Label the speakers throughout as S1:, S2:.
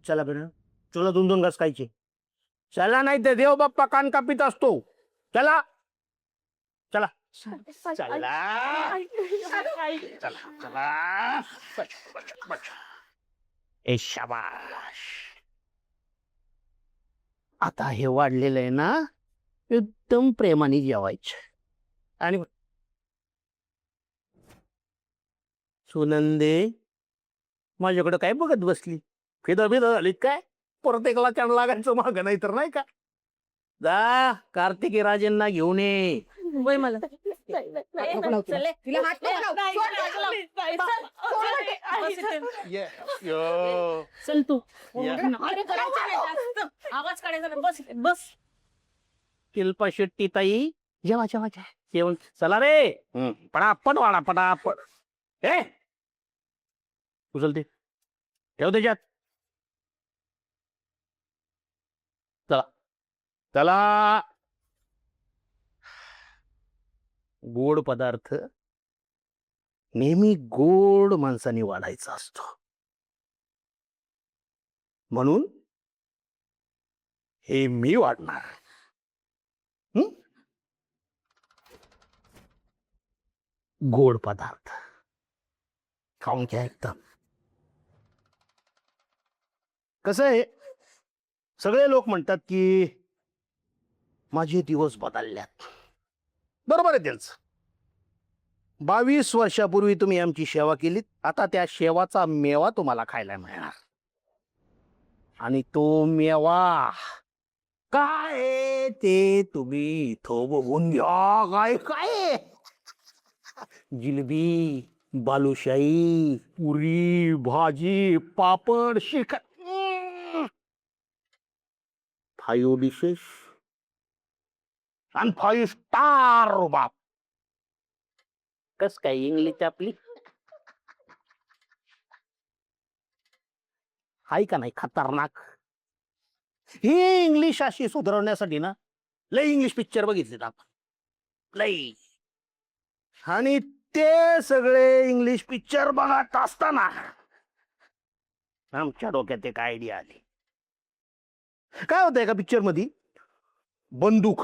S1: चला बरं, चला 2-2 घास खायचे. चला, नाही तर देव बाप्पा कान कापित असतो. चला चला चला चला चला. ए शाबाश. आता हे वाढलेलं आहे ना, एकदम प्रेमाने जेवायचं. आणि सुनंदे माझ्याकडे काय बघत बसली? फिदा फिदा झालीत काय? परत एकला चण लागायचं माग, नाही तर नाही का? जा कार्तिकी राजेंना घेऊन ये.
S2: वय मला चल तू. आवाज काढायचा. बस बस.
S1: शिल्पा शेट्टी ताई, जेवा जेवा जेवण. चला रे, पडापड वाडा पडापड. हे उचलते, ठेव त्याच्यात. चला चला. गोड पदार्थ नेहमी गोड माणसाने वाढायचा असतो, म्हणून हे मी वाढणार. गोड पदार्थ खाऊन घ्या एकदम. कसं आहे, सगळे लोक म्हणतात की माझे दिवस बदलल्यात. बरोबर आहे त्यांचं. 22 वर्षापूर्वी तुम्ही आमची सेवा केलीत, आता त्या सेवाचा मेवा तुम्हाला खायला मिळणार. आणि तो मेवा काय आहे ते तुम्ही इथं बघून घ्या. काय काय? जिलेबी, बालुशाही, पुरी, भाजी, पापड, श्रीखंड. 5 डिशेस आणि 5 स्टार बाप. कस काय इंग्लिश आपली हाय का नाही खतरनाक? ही इंग्लिश अशी सुधारवण्यासाठी ना लय इंग्लिश पिक्चर बघितलेत आपण, लय. आणि ते सगळे इंग्लिश पिक्चर बघत असताना आमच्या डोक्यात एक आयडिया आली. काय होतं एका पिक्चर मध्ये, बंदूक,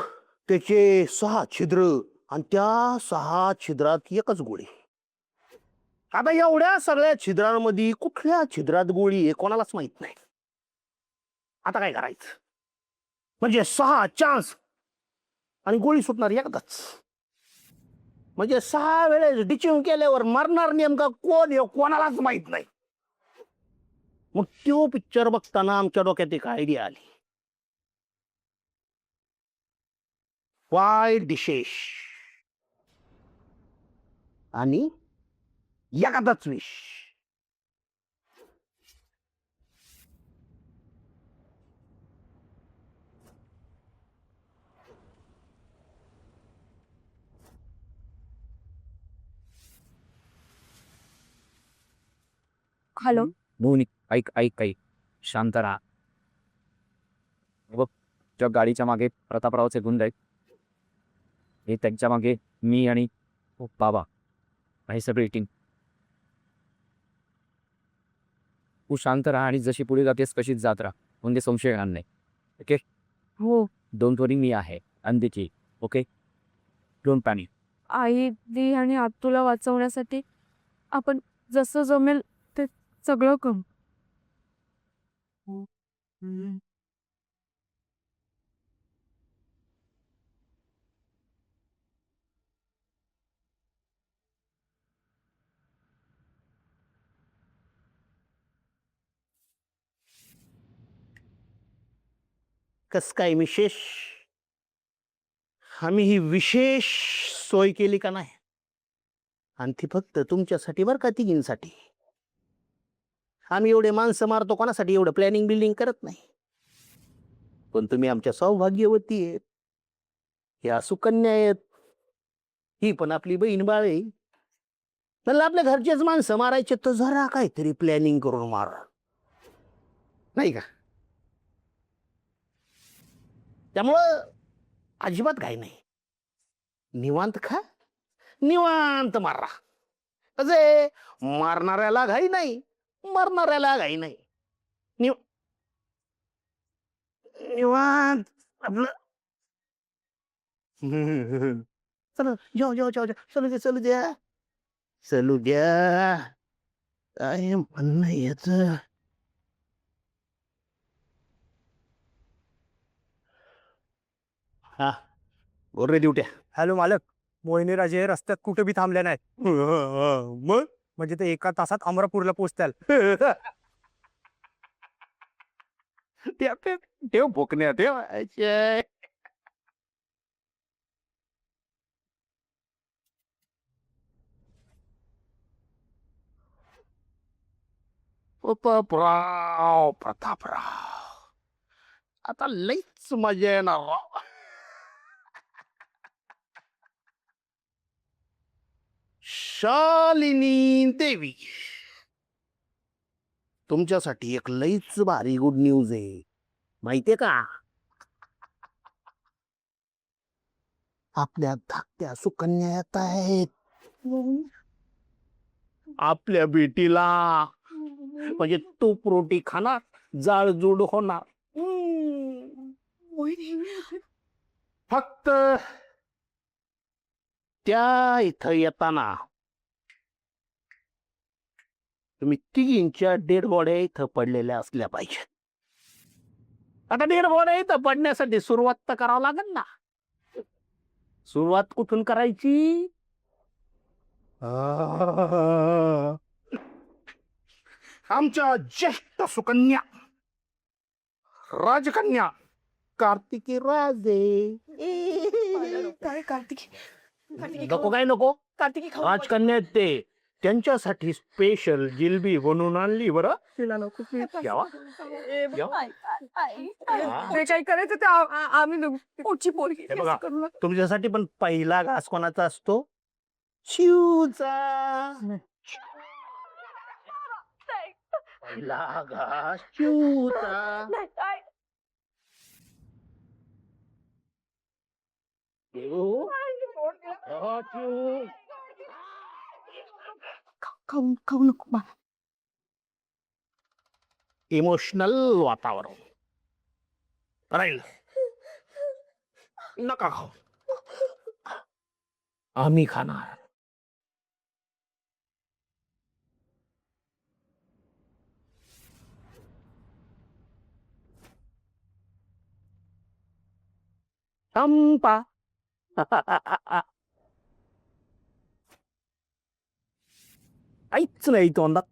S1: त्याचे 6 छिद्र आणि त्या 6 छिद्रात एकच गोळी. आता एवढ्या सगळ्या छिद्रांमध्ये कुठल्या छिद्रात गोळी आहे कोणालाच माहित नाही. आता काय करायचं? म्हणजे 6 चान्स आणि गोळी सुटणार एकदाच. म्हणजे 6 वेळेस डिचिंग केल्यावर मरणार नेमका कोण हे कोणालाच माहित नाही. मग तो पिक्चर बघताना आमच्या डोक्यात एक आयडिया आली. 5 डिशेस आणि एखादाच विष.
S2: हॅलो.
S3: मोहनी, ऐक ऐक ऐक, शांत राहा. बघ, त्या गाडीच्या मागे प्रतापरावचे गुंड आहेत. हे त्यांच्या मागे मी आणि बाबा, ही सगळी टीम. तू शांत राहा आणि जशी पुढे जातेस कशीच जात राहा, म्हणजे संशय येणार नाही. ओके?
S2: हो.
S3: डोंट वरी, मी आहे अंदिती. Okay, don't panic.
S2: आई, दी आणि आतूला वाचवण्यासाठी आपण जसं जमेल ते सगळं करू.
S1: कस काय विशेष? आम्ही ही विशेष सोय केली का नाही, आणि ती फक्त तुमच्यासाठी बरं का, तिघींसाठी. आम्ही एवढे माणसं मारतो कोणासाठी? एवढं प्लॅनिंग बिल्डिंग करत नाही. पण तुम्ही आमच्या सौभाग्यवती आहेत, या सुकन्या आहेत, ही पण आपली बहीण बाळ आहे. म्हणलं आपल्या घरचेच माणसं मारायचे तर जरा काहीतरी प्लॅनिंग करून मार, नाही का? त्यामुळं अजिबात घाई नाही. निवांत खा, निवांत मारा. असे मारणाऱ्याला घाई नाही, मरणाऱ्याला घाई नाही. निवांत आपलं चला जाऊ जाऊ जाऊ जाऊ. चलू द्या चलू द्या चलू द्या. काय म्हणणं याच. हा बोल रे ड्युट्या.
S4: हॅलो मालक, मोहिनी राजे रस्त्यात कुठे बी थांबले नाही.
S1: मग
S4: म्हणजे ते एका तासात अमरापूरला पोहोचताल.
S1: ठेव ठेव ठेव भोकण्या ठेव. अच्छा. प्रतापराव प्रतापराव आता लईच मजा येणार राव. शालिनी देवी तुमच्यासाठी एक लईच भारी गुड न्यूज आहे माहितीये का. आपल्या धाकट्या सुकन्या येत आहेत आपल्या बेटीला. म्हणजे तूप रोटी खाणार जाळजूड होणार. फक्त त्या इथं येताना तुम्ही तिघींच्या डेड बॉड्या इथं पडलेल्या असल्या पाहिजे. आता डेड बॉड्या इथं पडण्यासाठी सुरुवात तर करावं लागेल ना. सुरुवात कुठून करायची. आमच्या ज्येष्ठ सुकन्या राजकन्या कार्तिकी राजे.
S2: काय कार्तिकी
S1: नको काय नको. राजकन्या आहेत ते. त्यांच्यासाठी स्पेशल जिलबी बनवून आणली बरं. जेवा. जेवा.
S2: ते काय करायचं ते आम्ही पोटची पोरगी
S1: हे बघा.
S2: करू नका.
S1: तुमच्यासाठी पण पहिला घास कोणाचा असतो. शिवचा. पहिला घास शिवचा. शिव. हो, शिव.
S2: खाऊ नको बा.
S1: इमोशनल वातावरण राहील. नका खाऊ. आम्ही खाणार. संपा. काहीच नाही तोंडात.